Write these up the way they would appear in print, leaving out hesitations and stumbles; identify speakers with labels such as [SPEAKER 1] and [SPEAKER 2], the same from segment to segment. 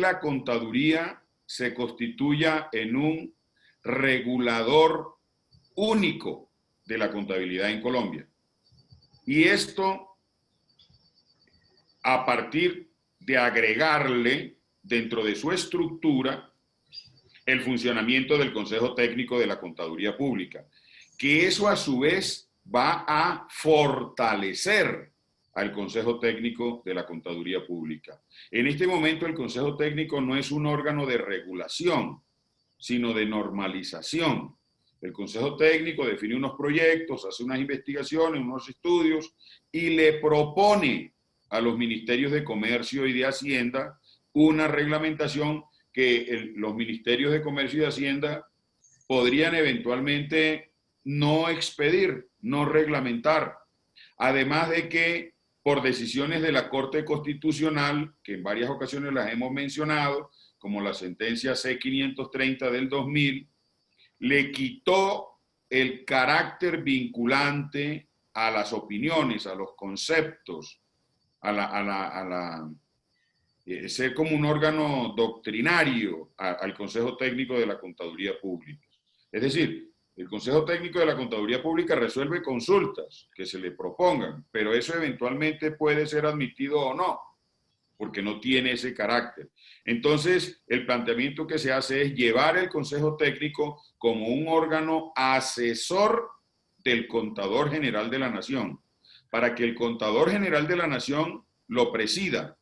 [SPEAKER 1] la contaduría se constituya en un regulador único de la contabilidad en Colombia. Y esto a partir de agregarle dentro de su estructura el funcionamiento del Consejo Técnico de la Contaduría Pública, que eso a su vez va a fortalecer al Consejo Técnico de la Contaduría Pública. En este momento el Consejo Técnico no es un órgano de regulación, sino de normalización. El Consejo Técnico define unos proyectos, hace unas investigaciones, unos estudios y le propone a los ministerios de Comercio y de Hacienda una reglamentación que los ministerios de Comercio y de Hacienda podrían eventualmente no expedir, no reglamentar. Además de que por decisiones de la Corte Constitucional, que en varias ocasiones las hemos mencionado, como la sentencia C-530 del 2000, le quitó el carácter vinculante a las opiniones, a los conceptos, ser como un órgano doctrinario al Consejo Técnico de la Contaduría Pública. Es decir, el Consejo Técnico de la Contaduría Pública resuelve consultas que se le propongan, pero eso eventualmente puede ser admitido o no, porque no tiene ese carácter. Entonces, el planteamiento que se hace es llevar el Consejo Técnico como un órgano asesor del Contador General de la Nación, para que el Contador General de la Nación lo presida,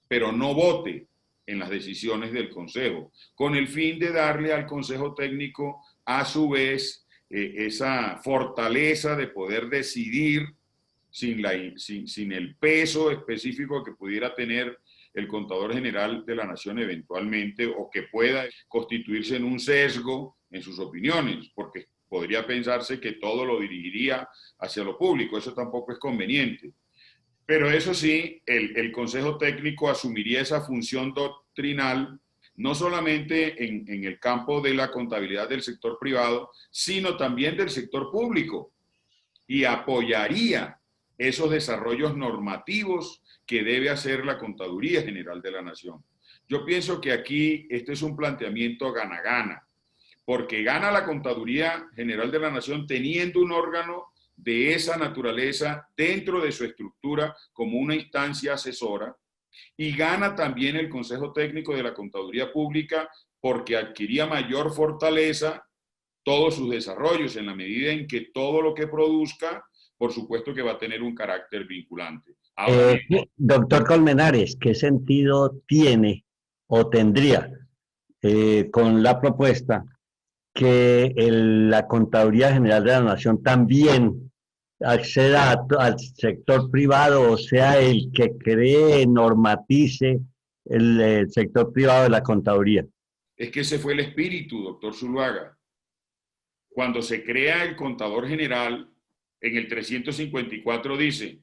[SPEAKER 1] pero no vote en las decisiones del Consejo, con el fin de darle al Consejo Técnico, a su vez, esa fortaleza de poder decidir sin el peso específico que pudiera tener el Contador General de la Nación eventualmente, o que pueda constituirse en un sesgo en sus opiniones, porque podría pensarse que todo lo dirigiría hacia lo público. Eso tampoco es conveniente. Pero eso sí, el Consejo Técnico asumiría esa función doctrinal, no solamente en el campo de la contabilidad del sector privado, sino también del sector público, y apoyaría esos desarrollos normativos que debe hacer la Contaduría General de la Nación. Yo pienso que aquí este es un planteamiento gana-gana, porque gana la Contaduría General de la Nación teniendo un órgano de esa naturaleza dentro de su estructura como una instancia asesora, y gana también el Consejo Técnico de la Contaduría Pública porque adquiría mayor fortaleza todos sus desarrollos en la medida en que todo lo que produzca, por supuesto que va a tener un carácter vinculante. Ahora bien,
[SPEAKER 2] Doctor Colmenares, ¿qué sentido tiene o tendría con la propuesta que la Contaduría General de la Nación también acceda al sector privado, o sea, el que cree, normatice el sector privado de la contaduría?
[SPEAKER 1] es que ese fue el espíritu, doctor Zuluaga. Cuando se crea el Contador General, en el 354 dice,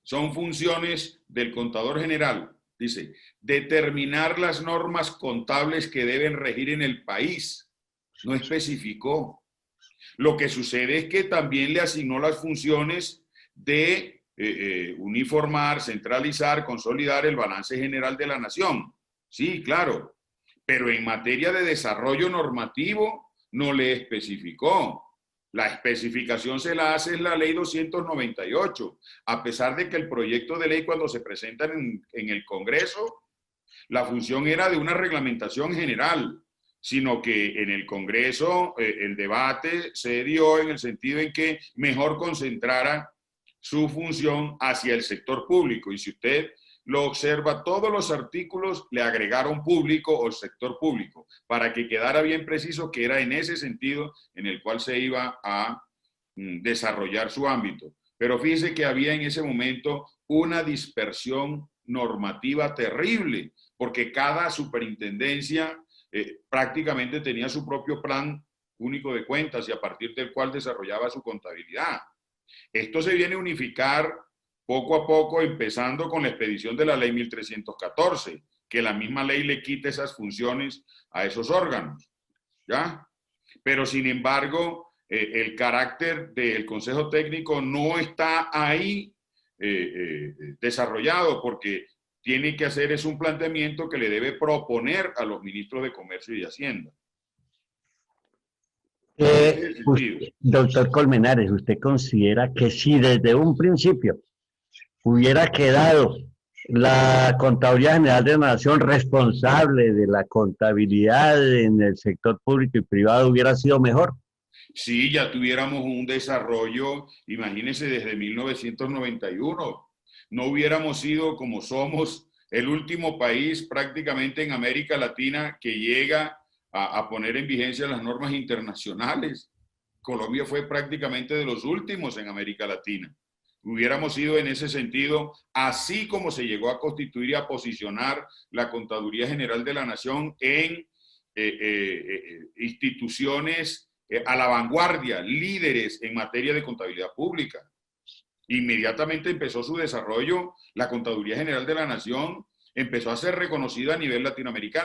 [SPEAKER 1] son funciones del Contador General, dice, determinar las normas contables que deben regir en el país. No especificó. Lo que sucede es que también le asignó las funciones de uniformar, centralizar, consolidar el balance general de la nación. Sí, claro, pero en materia de desarrollo normativo no le especificó. La especificación se la hace en la ley 298, a pesar de que el proyecto de ley cuando se presenta en el Congreso, la función era de una reglamentación general, sino que en el Congreso el debate se dio en el sentido en que mejor concentrara su función hacia el sector público. Y si usted lo observa, todos los artículos le agregaron público o sector público, para que quedara bien preciso que era en ese sentido en el cual se iba a desarrollar su ámbito. Pero fíjese que había en ese momento una dispersión normativa terrible, porque cada superintendencia prácticamente tenía su propio plan único de cuentas y a partir del cual desarrollaba su contabilidad. Esto se viene a unificar poco a poco, empezando con la expedición de la ley 1314, que la misma ley le quita esas funciones a esos órganos, ¿ya? Pero sin embargo, el carácter del Consejo Técnico no está ahí desarrollado, porque tiene que hacer es un planteamiento que le debe proponer a los ministros de Comercio y Hacienda.
[SPEAKER 2] Doctor Colmenares, ¿usted considera que si desde un principio hubiera quedado la Contaduría General de la Nación responsable de la contabilidad en el sector público y privado, hubiera sido mejor?
[SPEAKER 1] Sí, ya tuviéramos un desarrollo, imagínense, desde 1991. No hubiéramos sido como somos el último país prácticamente en América Latina que llega a poner en vigencia las normas internacionales. Colombia fue prácticamente de los últimos en América Latina. Hubiéramos sido en ese sentido, así como se llegó a constituir y a posicionar la Contaduría General de la Nación en instituciones a la vanguardia, líderes en materia de contabilidad pública. Inmediatamente empezó su desarrollo, la Contaduría General de la Nación empezó a ser reconocida a nivel latinoamericano.